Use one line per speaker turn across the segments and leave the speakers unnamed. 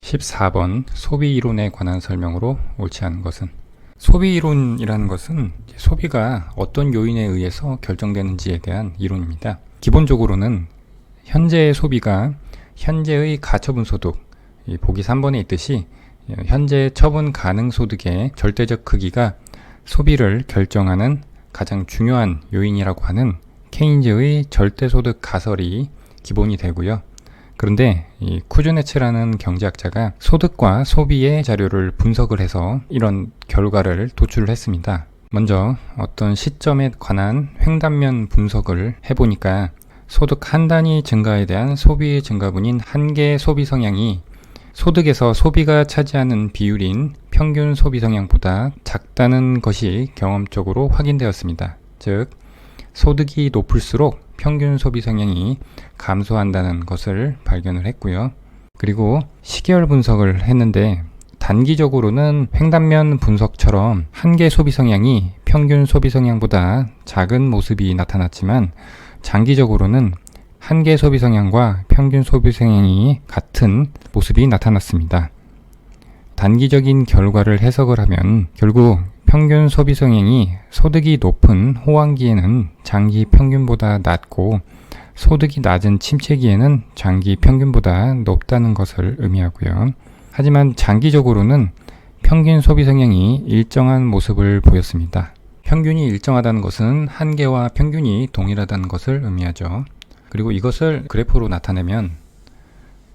14번 소비 이론에 관한 설명으로 옳지 않은 것은, 소비 이론이라는 것은 소비가 어떤 요인에 의해서 결정되는지에 대한 이론입니다. 기본적으로는 현재의 소비가 현재의 가처분 소득, 보기 3번에 있듯이 현재 처분 가능 소득의 절대적 크기가 소비를 결정하는 가장 중요한 요인이라고 하는 케인즈의 절대소득 가설이 기본이 되고요. 그런데 이 쿠즈네츠라는 경제학자가 소득과 소비의 자료를 분석을 해서 이런 결과를 도출을 했습니다. 먼저 어떤 시점에 관한 횡단면 분석을 해보니까 소득 한 단위 증가에 대한 소비 증가분인 한계 소비 성향이 소득에서 소비가 차지하는 비율인 평균 소비 성향보다 작다는 것이 경험적으로 확인되었습니다. 즉, 소득이 높을수록 평균 소비 성향이 감소한다는 것을 발견을 했고요. 그리고 시계열 분석을 했는데 단기적으로는 횡단면 분석처럼 한계 소비 성향이 평균 소비 성향보다 작은 모습이 나타났지만 장기적으로는 한계 소비 성향과 평균 소비 성향이 같은 모습이 나타났습니다. 단기적인 결과를 해석을 하면 결국 평균 소비 성향이 소득이 높은 호황기에는 장기 평균보다 낮고 소득이 낮은 침체기에는 장기 평균보다 높다는 것을 의미하고요. 하지만 장기적으로는 평균 소비 성향이 일정한 모습을 보였습니다. 평균이 일정하다는 것은 한계와 평균이 동일하다는 것을 의미하죠. 그리고 이것을 그래프로 나타내면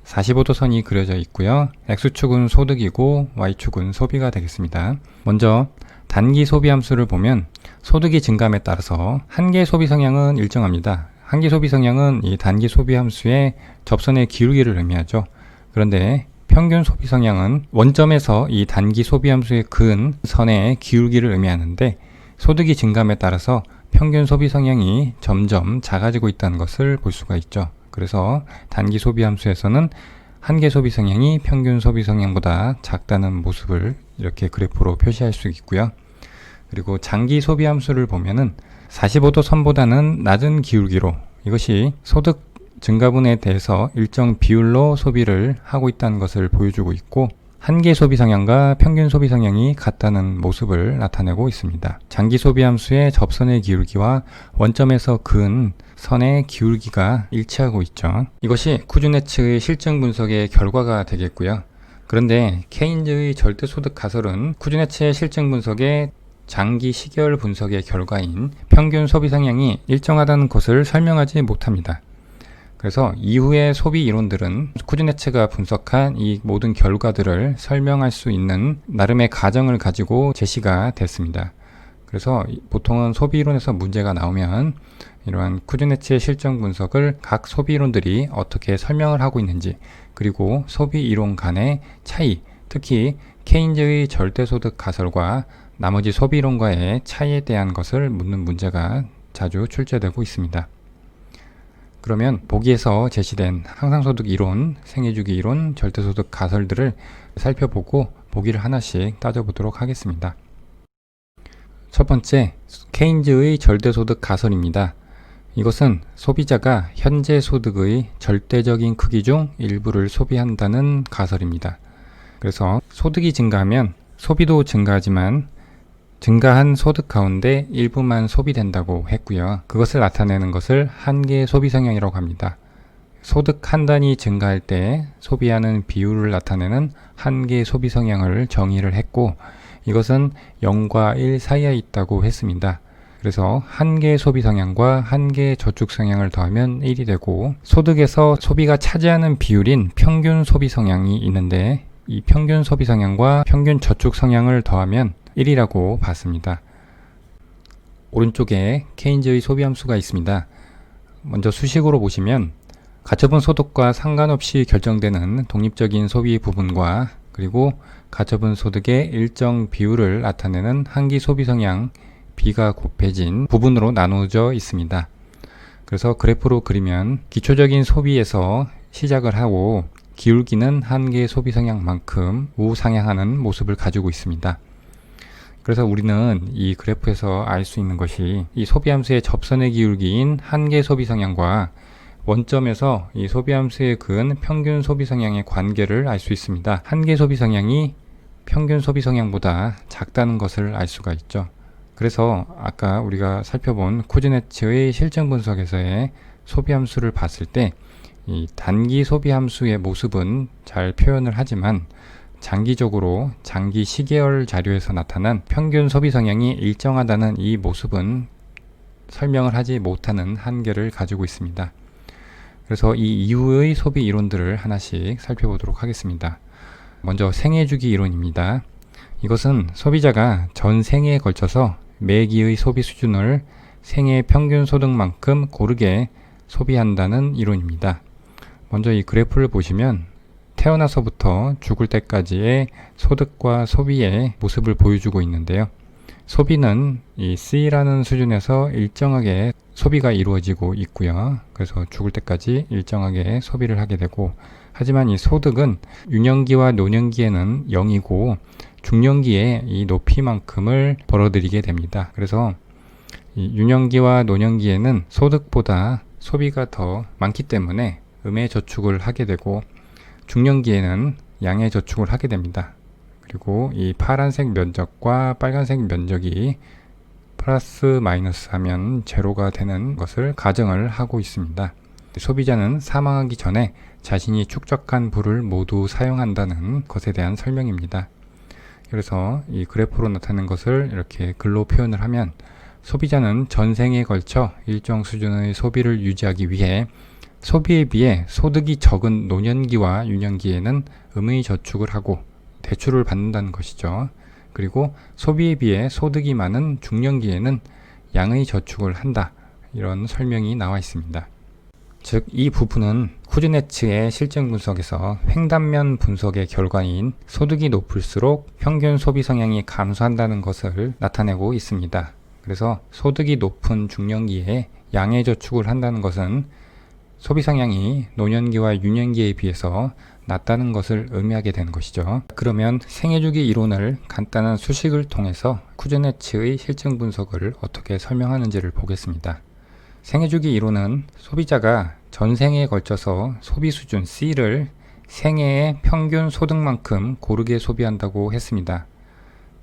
45도 선이 그려져 있고요. X축은 소득이고 Y축은 소비가 되겠습니다. 먼저 단기 소비 함수를 보면 소득이 증감에 따라서 한계 소비 성향은 일정합니다. 한계 소비 성향은 이 단기 소비 함수의 접선의 기울기를 의미하죠. 그런데 평균 소비 성향은 원점에서 이 단기 소비 함수의 근 선의 기울기를 의미하는데 소득이 증감에 따라서 평균 소비 성향이 점점 작아지고 있다는 것을 볼 수가 있죠. 그래서 단기 소비 함수에서는 한계 소비 성향이 평균 소비 성향보다 작다는 모습을 이렇게 그래프로 표시할 수 있고요. 그리고 장기 소비 함수를 보면은 45도 선보다는 낮은 기울기로, 이것이 소득 증가분에 대해서 일정 비율로 소비를 하고 있다는 것을 보여주고 있고, 한계 소비 성향과 평균 소비 성향이 같다는 모습을 나타내고 있습니다. 장기 소비 함수의 접선의 기울기와 원점에서 근 선의 기울기가 일치하고 있죠. 이것이 쿠즈네츠의 실증 분석의 결과가 되겠고요. 그런데 케인즈의 절대소득 가설은 쿠즈네츠의 실증 분석의 장기 시계열 분석의 결과인 평균 소비 성향이 일정하다는 것을 설명하지 못합니다. 그래서 이후의 소비 이론들은 쿠즈네츠가 분석한 이 모든 결과들을 설명할 수 있는 나름의 가정을 가지고 제시가 됐습니다. 그래서 보통은 소비 이론에서 문제가 나오면 이러한 쿠즈네츠의 실증 분석을 각 소비 이론들이 어떻게 설명을 하고 있는지, 그리고 소비 이론 간의 차이, 특히 케인즈의 절대소득 가설과 나머지 소비 이론과의 차이에 대한 것을 묻는 문제가 자주 출제되고 있습니다. 그러면 보기에서 제시된 항상소득 이론, 생애주기 이론, 절대소득 가설들을 살펴보고 보기를 하나씩 따져보도록 하겠습니다. 첫 번째, 케인즈의 절대소득 가설입니다. 이것은 소비자가 현재 소득의 절대적인 크기 중 일부를 소비한다는 가설입니다. 그래서 소득이 증가하면 소비도 증가하지만 증가한 소득 가운데 일부만 소비된다고 했고요. 그것을 나타내는 것을 한계 소비 성향이라고 합니다. 소득 한 단위 증가할 때 소비하는 비율을 나타내는 한계 소비 성향을 정의를 했고, 이것은 0과 1 사이에 있다고 했습니다. 그래서 한계 소비 성향과 한계 저축 성향을 더하면 1이 되고, 소득에서 소비가 차지하는 비율인 평균 소비 성향이 있는데 이 평균 소비 성향과 평균 저축 성향을 더하면 1이라고 봤습니다. 오른쪽에 케인즈의 소비 함수가 있습니다. 먼저 수식으로 보시면 가처분 소득과 상관없이 결정되는 독립적인 소비 부분과 그리고 가처분 소득의 일정 비율을 나타내는 한기 소비 성향 B가 곱해진 부분으로 나누어져 있습니다. 그래서 그래프로 그리면 기초적인 소비에서 시작을 하고 기울기는 한계 소비 성향만큼 우상향하는 모습을 가지고 있습니다. 그래서 우리는 이 그래프에서 알 수 있는 것이 이 소비 함수의 접선의 기울기인 한계 소비 성향과 원점에서 이 소비함수에 그은 평균 소비 성향의 관계를 알 수 있습니다. 한계 소비 성향이 평균 소비 성향보다 작다는 것을 알 수가 있죠. 그래서 아까 우리가 살펴본 쿠즈네츠의 실증 분석에서의 소비함수를 봤을 때 이 단기 소비함수의 모습은 잘 표현을 하지만 장기적으로 장기 시계열 자료에서 나타난 평균 소비 성향이 일정하다는 이 모습은 설명을 하지 못하는 한계를 가지고 있습니다. 그래서 이 이후의 소비 이론들을 하나씩 살펴보도록 하겠습니다. 먼저 생애주기 이론입니다. 이것은 소비자가 전 생애에 걸쳐서 매기의 소비 수준을 생애 평균 소득만큼 고르게 소비한다는 이론입니다. 먼저 이 그래프를 보시면 태어나서부터 죽을 때까지의 소득과 소비의 모습을 보여주고 있는데요. 소비는 이 C라는 수준에서 일정하게 소비가 이루어지고 있고요. 그래서 죽을 때까지 일정하게 소비를 하게 되고, 하지만 이 소득은 유년기와 노년기에는 0이고 중년기에 이 높이만큼을 벌어들이게 됩니다. 그래서 이 유년기와 노년기에는 소득보다 소비가 더 많기 때문에 음의 저축을 하게 되고, 중년기에는 양의 저축을 하게 됩니다. 그리고 이 파란색 면적과 빨간색 면적이 플러스 마이너스 하면 제로가 되는 것을 가정을 하고 있습니다. 소비자는 사망하기 전에 자신이 축적한 부를 모두 사용한다는 것에 대한 설명입니다. 그래서 이 그래프로 나타낸 것을 이렇게 글로 표현을 하면, 소비자는 전생에 걸쳐 일정 수준의 소비를 유지하기 위해 소비에 비해 소득이 적은 노년기와 유년기에는 음의 저축을 하고 대출을 받는다는 것이죠. 그리고 소비에 비해 소득이 많은 중년기에는 양의 저축을 한다. 이런 설명이 나와 있습니다. 즉, 이 부분은 쿠즈네츠의 실증 분석에서 횡단면 분석의 결과인 소득이 높을수록 평균 소비 성향이 감소한다는 것을 나타내고 있습니다. 그래서 소득이 높은 중년기에 양의 저축을 한다는 것은 소비 성향이 노년기와 유년기에 비해서 낮다는 것을 의미하게 되는 것이죠. 그러면 생애주기 이론을 간단한 수식을 통해서 쿠즈네츠의 실증 분석을 어떻게 설명하는지를 보겠습니다. 생애주기 이론은 소비자가 전생에 걸쳐서 소비 수준 C를 생애의 평균 소득만큼 고르게 소비한다고 했습니다.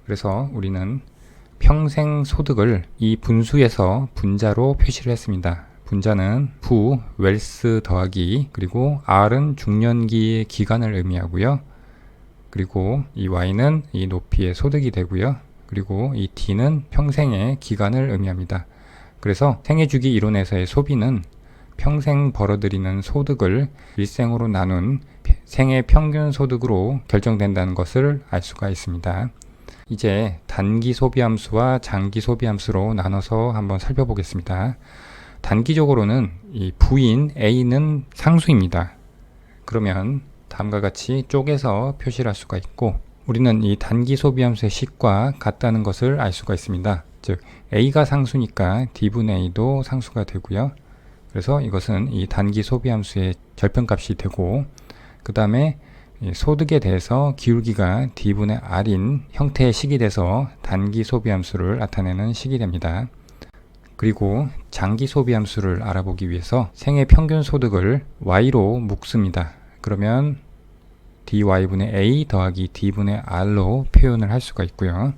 그래서 우리는 평생 소득을 이 분수에서 분자로 표시를 했습니다. 분자는 부, 웰스 더하기, 그리고 R은 중년기의 기간을 의미하고요. 그리고 이 Y는 이 높이의 소득이 되고요. 그리고 이 D는 평생의 기간을 의미합니다. 그래서 생애주기 이론에서의 소비는 평생 벌어들이는 소득을 일생으로 나눈 생애 평균 소득으로 결정된다는 것을 알 수가 있습니다. 이제 단기 소비함수와 장기 소비함수로 나눠서 한번 살펴보겠습니다. 단기적으로는 이 부인 A는 상수입니다. 그러면 다음과 같이 쪼개서 표시를 할 수가 있고, 우리는 이 단기 소비함수의 식과 같다는 것을 알 수가 있습니다. 즉 A가 상수니까 D분의 A도 상수가 되고요. 그래서 이것은 이 단기 소비함수의 절편값이 되고, 그 다음에 소득에 대해서 기울기가 D분의 R인 형태의 식이 돼서 단기 소비함수를 나타내는 식이 됩니다. 그리고 장기 소비함수를 알아보기 위해서 생애 평균 소득을 Y로 묶습니다. 그러면 dy분의 A 더하기 D분의 R로 표현을 할 수가 있고요.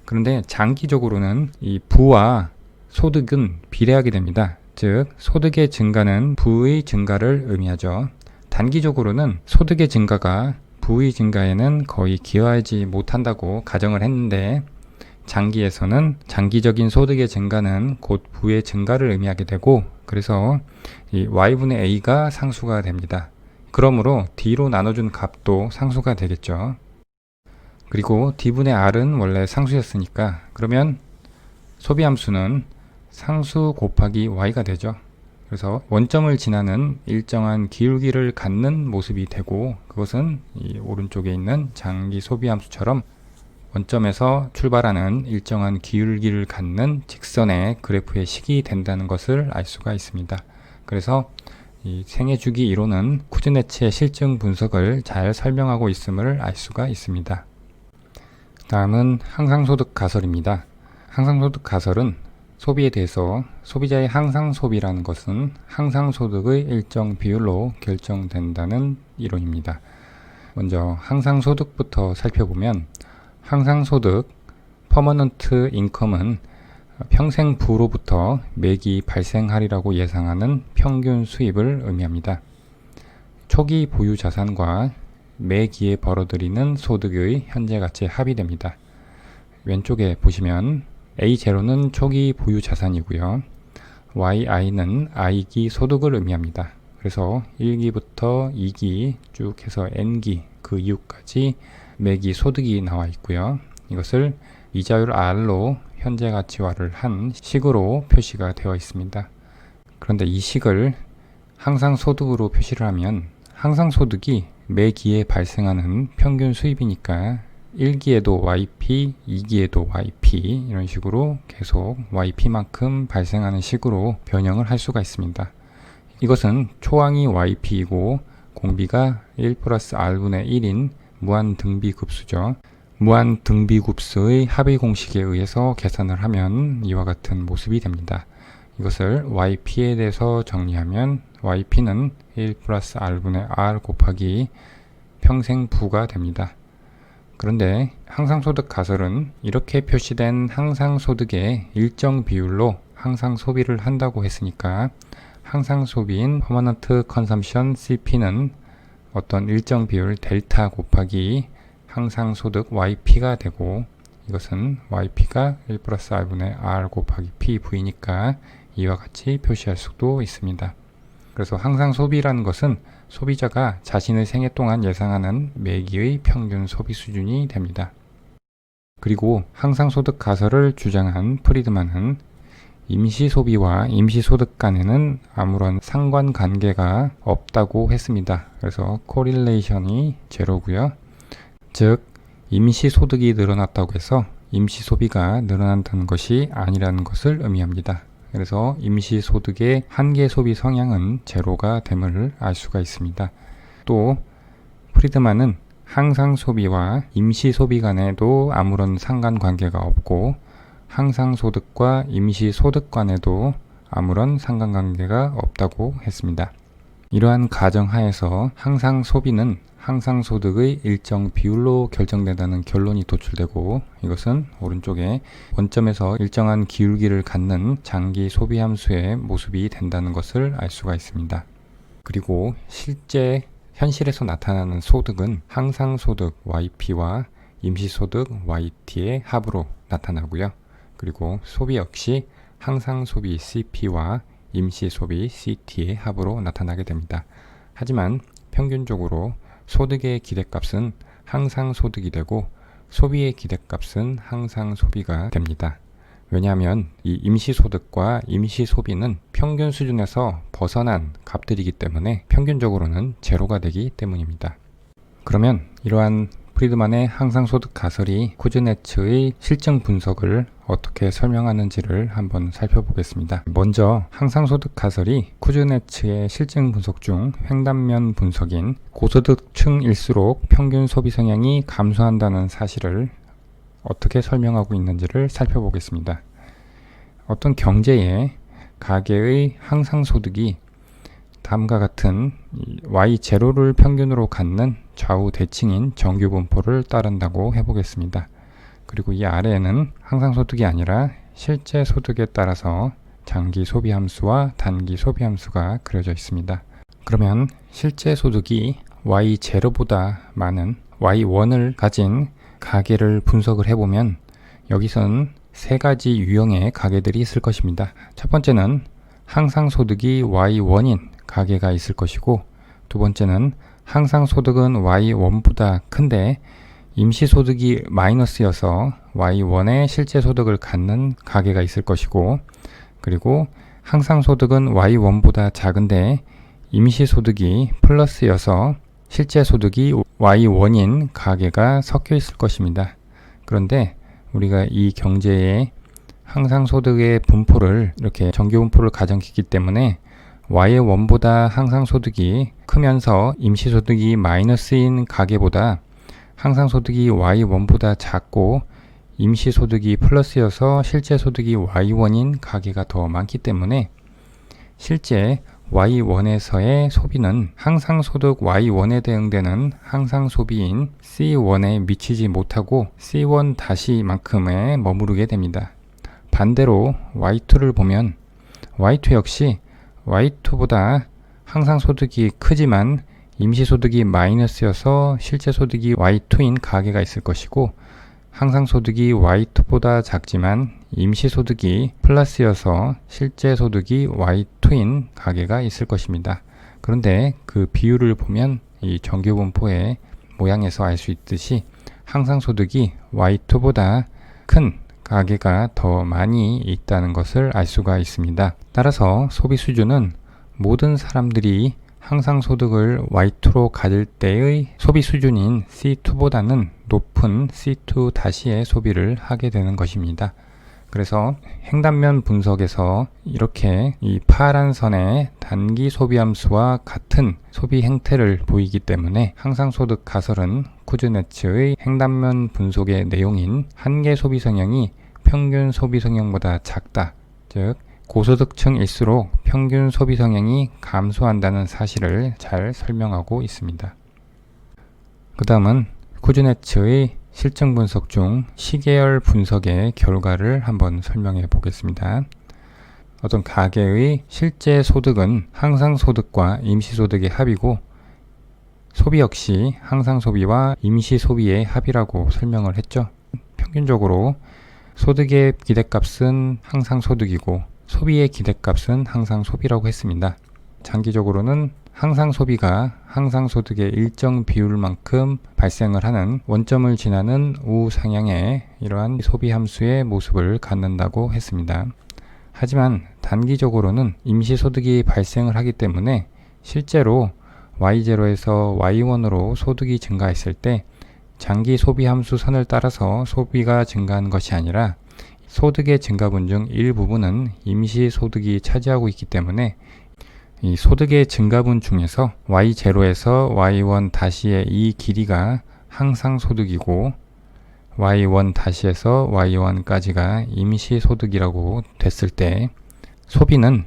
그런데 장기적으로는 이 부와 소득은 비례하게 됩니다. 즉 소득의 증가는 부의 증가를 의미하죠. 단기적으로는 소득의 증가가 부의 증가에는 거의 기여하지 못한다고 가정을 했는데, 장기에서는 장기적인 소득의 증가는 곧 부의 증가를 의미하게 되고, 그래서 이 y분의 a가 상수가 됩니다. 그러므로 d로 나눠준 값도 상수가 되겠죠. 그리고 d분의 r은 원래 상수였으니까, 그러면 소비함수는 상수 곱하기 y가 되죠. 그래서 원점을 지나는 일정한 기울기를 갖는 모습이 되고, 그것은 이 오른쪽에 있는 장기 소비함수처럼 원점에서 출발하는 일정한 기울기를 갖는 직선의 그래프의 식이 된다는 것을 알 수가 있습니다. 그래서 이 생애주기 이론은 쿠즈네츠의 실증 분석을 잘 설명하고 있음을 알 수가 있습니다. 다음은 항상소득 가설입니다. 항상소득 가설은 소비에 대해서 소비자의 항상소비라는 것은 항상소득의 일정 비율로 결정된다는 이론입니다. 먼저 항상소득부터 살펴보면 항상소득 퍼머넌트 인컴은 평생 부로부터 매기 발생하리라고 예상하는 평균 수입을 의미합니다. 초기 보유 자산과 매기에 벌어들이는 소득의 현재 가치의 합이 됩니다. 왼쪽에 보시면 A0는 초기 보유 자산이고요. YI는 I기 소득을 의미합니다. 그래서 1기부터 2기 쭉 해서 N기 그 이후까지 매기 소득이 나와 있고요. 이것을 이자율 R로 현재 가치화를 한 식으로 표시가 되어 있습니다. 그런데 이 식을 항상소득으로 표시를 하면 항상소득이 매기에 발생하는 평균 수입이니까 1기에도 YP, 2기에도 YP 이런 식으로 계속 YP만큼 발생하는 식으로 변형을 할 수가 있습니다. 이것은 초항이 YP이고 공비가 1 플러스 R분의 1인 무한등비급수죠. 무한등비급수의 합의 공식에 의해서 계산을 하면 이와 같은 모습이 됩니다. 이것을 YP에 대해서 정리하면 YP는 1 플러스 R분의 R 곱하기 평생 부가 됩니다. 그런데 항상소득 가설은 이렇게 표시된 항상소득의 일정 비율로 항상소비를 한다고 했으니까 항상소비인 퍼머넌트 컨섬션 CP는 어떤 일정 비율 델타 곱하기 항상소득 YP가 되고 이것은 YP가 1 플러스 R분의 R 곱하기 PV니까 이와 같이 표시할 수도 있습니다. 그래서 항상소비라는 것은 소비자가 자신의 생애 동안 예상하는 매기의 평균 소비 수준이 됩니다. 그리고 항상소득 가설을 주장한 프리드만은 임시소비와 임시소득 간에는 아무런 상관관계가 없다고 했습니다. 그래서 코릴레이션이 제로고요. 즉 임시소득이 늘어났다고 해서 임시소비가 늘어난다는 것이 아니라는 것을 의미합니다. 그래서 임시소득의 한계 소비 성향은 제로가 됨을 알 수가 있습니다. 또 프리드만은 항상소비와 임시소비 간에도 아무런 상관관계가 없고 항상소득과 임시소득 간에도 아무런 상관관계가 없다고 했습니다. 이러한 가정하에서 항상소비는 항상소득의 일정 비율로 결정된다는 결론이 도출되고 이것은 오른쪽에 원점에서 일정한 기울기를 갖는 장기 소비함수의 모습이 된다는 것을 알 수가 있습니다. 그리고 실제 현실에서 나타나는 소득은 항상소득 YP와 임시소득 YT의 합으로 나타나고요. 그리고 소비 역시 항상소비 CP와 임시소비 CT의 합으로 나타나게 됩니다. 하지만 평균적으로 소득의 기대값은 항상 소득이 되고 소비의 기대값은 항상 소비가 됩니다. 왜냐하면 이 임시소득과 임시소비는 평균 수준에서 벗어난 값들이기 때문에 평균적으로는 제로가 되기 때문입니다. 그러면 이러한 프리드만의 항상소득 가설이 쿠즈네츠의 실증 분석을 어떻게 설명하는지를 한번 살펴보겠습니다. 먼저 항상소득 가설이 쿠즈네츠의 실증 분석 중 횡단면 분석인 고소득층일수록 평균 소비 성향이 감소한다는 사실을 어떻게 설명하고 있는지를 살펴보겠습니다. 어떤 경제에 가계의 항상소득이 다음과 같은 Y0를 평균으로 갖는 좌우 대칭인 정규분포를 따른다고 해보겠습니다. 그리고 이 아래에는 항상소득이 아니라 실제 소득에 따라서 장기 소비함수와 단기 소비함수가 그려져 있습니다. 그러면 실제 소득이 Y0보다 많은 Y1을 가진 가계를 분석을 해보면 여기선 세 가지 유형의 가계들이 있을 것입니다. 첫 번째는 항상소득이 Y1인 가계가 있을 것이고 두 번째는 항상소득은 Y1보다 큰데 임시소득이 마이너스여서 Y1의 실제 소득을 갖는 가계가 있을 것이고 그리고 항상소득은 Y1보다 작은데 임시소득이 플러스여서 실제 소득이 Y1인 가계가 섞여 있을 것입니다. 그런데 우리가 이 경제의 항상소득의 분포를 이렇게 정규분포를 가정했기 때문에 Y1보다 항상소득이 크면서 임시소득이 마이너스인 가계보다 항상소득이 Y1보다 작고 임시소득이 플러스여서 실제 소득이 Y1인 가계가 더 많기 때문에 실제 Y1에서의 소비는 항상소득 Y1에 대응되는 항상소비인 C1에 미치지 못하고 C1-만큼에 머무르게 됩니다. 반대로 Y2를 보면 Y2 역시 Y2보다 항상소득이 크지만 임시소득이 마이너스여서 실제소득이 Y2인 가계가 있을 것이고, 항상소득이 Y2보다 작지만 임시소득이 플러스여서 실제소득이 Y2인 가계가 있을 것입니다. 그런데 그 비율을 보면 이 정규분포의 모양에서 알 수 있듯이 항상소득이 Y2보다 큰 가계가 더 많이 있다는 것을 알 수가 있습니다. 따라서 소비 수준은 모든 사람들이 항상소득을 Y2로 가질 때의 소비 수준인 C2보다는 높은 C2-의 소비를 하게 되는 것입니다. 그래서 행단면 분석에서 이렇게 이 파란 선의 단기 소비함수와 같은 소비 행태를 보이기 때문에 항상소득 가설은 쿠즈네츠의 행단면 분석의 내용인 한계 소비 성향이 평균 소비 성향보다 작다, 즉 고소득층일수록 평균 소비 성향이 감소한다는 사실을 잘 설명하고 있습니다. 그 다음은 쿠즈네츠의 실증 분석 중 시계열 분석의 결과를 한번 설명해 보겠습니다. 어떤 가계의 실제 소득은 항상소득과 임시소득의 합이고, 소비 역시 항상소비와 임시소비의 합이라고 설명을 했죠. 평균적으로 소득의 기대값은 항상소득이고 소비의 기대값은 항상소비라고 했습니다. 장기적으로는 항상소비가 항상소득의 일정 비율만큼 발생을 하는 원점을 지나는 우상향의 이러한 소비함수의 모습을 갖는다고 했습니다. 하지만 단기적으로는 임시소득이 발생을 하기 때문에 실제로 Y0에서 Y1으로 소득이 증가했을 때 장기 소비함수 선을 따라서 소비가 증가하는 것이 아니라 소득의 증가분 중 일부분은 임시소득이 차지하고 있기 때문에 이 소득의 증가분 중에서 Y0에서 Y1-의 이 길이가 항상소득이고 Y1-에서 Y1까지가 임시소득이라고 됐을 때 소비는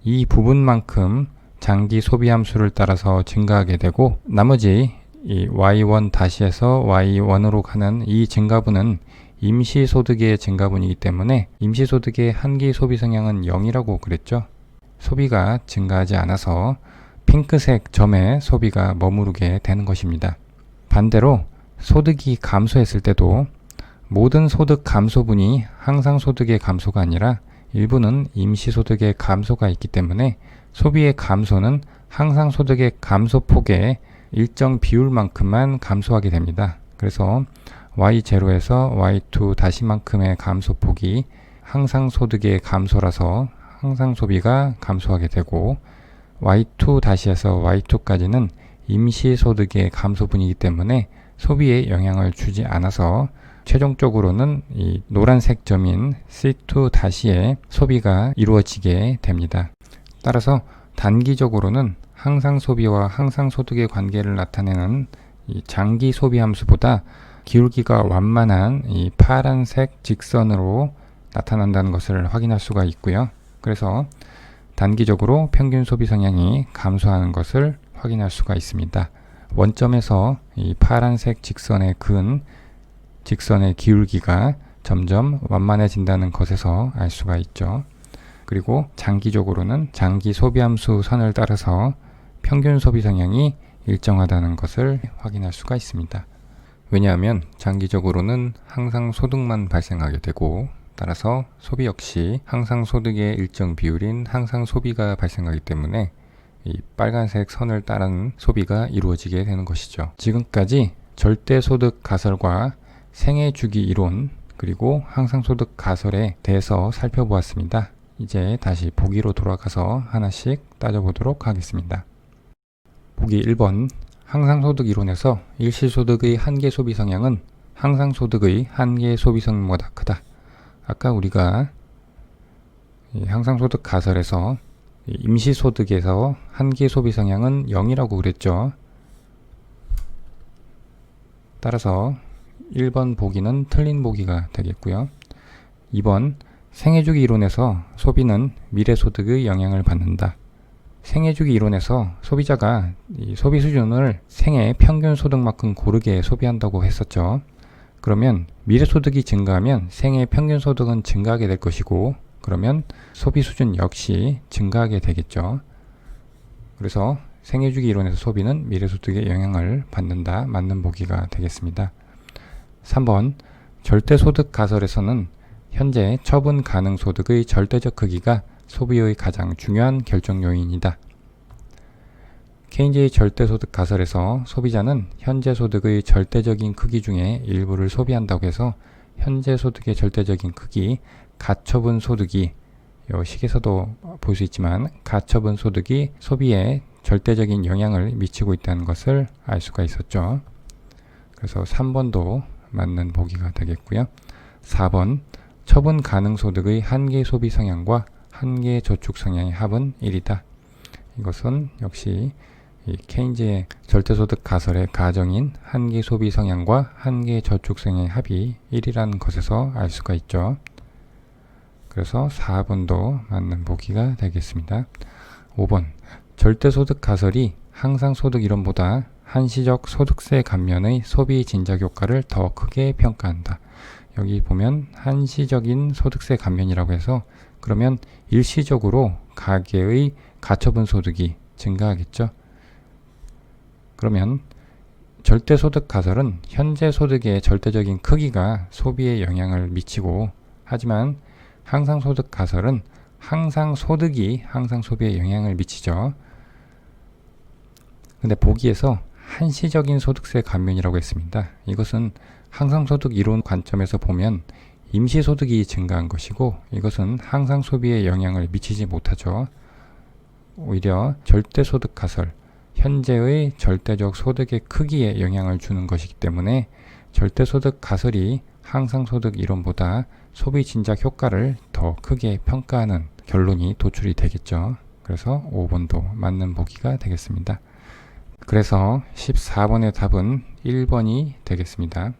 이 부분만큼 장기 소비함수를 따라서 증가하게 되고, 나머지 이 Y1-에서 Y1으로 가는 이 증가분은 임시소득의 증가분이기 때문에 임시소득의 한기 소비 성향은 0이라고 그랬죠. 소비가 증가하지 않아서 핑크색 점에 소비가 머무르게 되는 것입니다. 반대로 소득이 감소했을 때도 모든 소득 감소분이 항상 소득의 감소가 아니라 일부는 임시소득의 감소가 있기 때문에 소비의 감소는 항상 소득의 감소폭의 일정 비율만큼만 감소하게 됩니다. 그래서 Y0에서 Y2-만큼의 감소폭이 항상 소득의 감소라서 항상 소비가 감소하게 되고, Y2-에서 Y2까지는 임시 소득의 감소분이기 때문에 소비에 영향을 주지 않아서 최종적으로는 이 노란색 점인 C2-의 소비가 이루어지게 됩니다. 따라서 단기적으로는 항상 소비와 항상 소득의 관계를 나타내는 이 장기 소비 함수보다 기울기가 완만한 이 파란색 직선으로 나타난다는 것을 확인할 수가 있고요. 그래서 단기적으로 평균 소비 성향이 감소하는 것을 확인할 수가 있습니다. 원점에서 이 파란색 직선에 그은 직선의 기울기가 점점 완만해진다는 것에서 알 수가 있죠. 그리고 장기적으로는 장기 소비함수 선을 따라서 평균 소비 성향이 일정하다는 것을 확인할 수가 있습니다. 왜냐하면 장기적으로는 항상 소득만 발생하게 되고, 따라서 소비 역시 항상 소득의 일정 비율인 항상 소비가 발생하기 때문에 이 빨간색 선을 따른 소비가 이루어지게 되는 것이죠. 지금까지 절대소득 가설과 생애주기 이론, 그리고 항상소득 가설에 대해서 살펴보았습니다. 이제 다시 보기로 돌아가서 하나씩 따져보도록 하겠습니다. 보기 1번, 항상소득 이론에서 일시소득의 한계 소비 성향은 항상소득의 한계 소비 성향보다 크다. 아까 우리가 항상소득 가설에서 임시소득에서 한계 소비 성향은 0이라고 그랬죠. 따라서 1번 보기는 틀린 보기가 되겠고요. 2번 생애주기 이론에서 소비는 미래소득의 영향을 받는다. 생애주기 이론에서 소비자가 이 소비 수준을 생애 평균 소득만큼 고르게 소비한다고 했었죠. 그러면 미래소득이 증가하면 생애 평균 소득은 증가하게 될 것이고, 그러면 소비 수준 역시 증가하게 되겠죠. 그래서 생애주기 이론에서 소비는 미래소득에 영향을 받는다. 맞는 보기가 되겠습니다. 3번 절대소득 가설에서는 현재 처분 가능 소득의 절대적 크기가 소비의 가장 중요한 결정 요인이다. 케인즈의 절대소득 가설에서 소비자는 현재 소득의 절대적인 크기 중에 일부를 소비한다고 해서 현재 소득의 절대적인 크기, 가처분 소득이, 이 식에서도 볼 수 있지만 가처분 소득이 소비에 절대적인 영향을 미치고 있다는 것을 알 수가 있었죠. 그래서 3번도 맞는 보기가 되겠고요. 4번 처분 가능 소득의 한계 소비 성향과 한계 저축 성향의 합은 1이다. 이것은 역시 이 케인즈의 절대소득 가설의 가정인 한계 소비 성향과 한계 저축 성향의 합이 1이라는 것에서 알 수가 있죠. 그래서 4번도 맞는 보기가 되겠습니다. 5번 절대소득 가설이 항상소득 이론보다 한시적 소득세 감면의 소비 진작 효과를 더 크게 평가한다. 여기 보면 한시적인 소득세 감면이라고 해서 그러면 일시적으로 가계의 가처분 소득이 증가하겠죠. 그러면 절대소득 가설은 현재 소득의 절대적인 크기가 소비에 영향을 미치고, 하지만 항상소득 가설은 항상 소득이 항상 소비에 영향을 미치죠. 근데 보기에서 한시적인 소득세 감면이라고 했습니다. 이것은 항상소득 이론 관점에서 보면 임시소득이 증가한 것이고, 이것은 항상 소비에 영향을 미치지 못하죠. 오히려 절대소득 가설, 현재의 절대적 소득의 크기에 영향을 주는 것이기 때문에 절대소득 가설이 항상소득 이론보다 소비 진작 효과를 더 크게 평가하는 결론이 도출이 되겠죠. 그래서 5번도 맞는 보기가 되겠습니다. 그래서 14번의 답은 1번이 되겠습니다.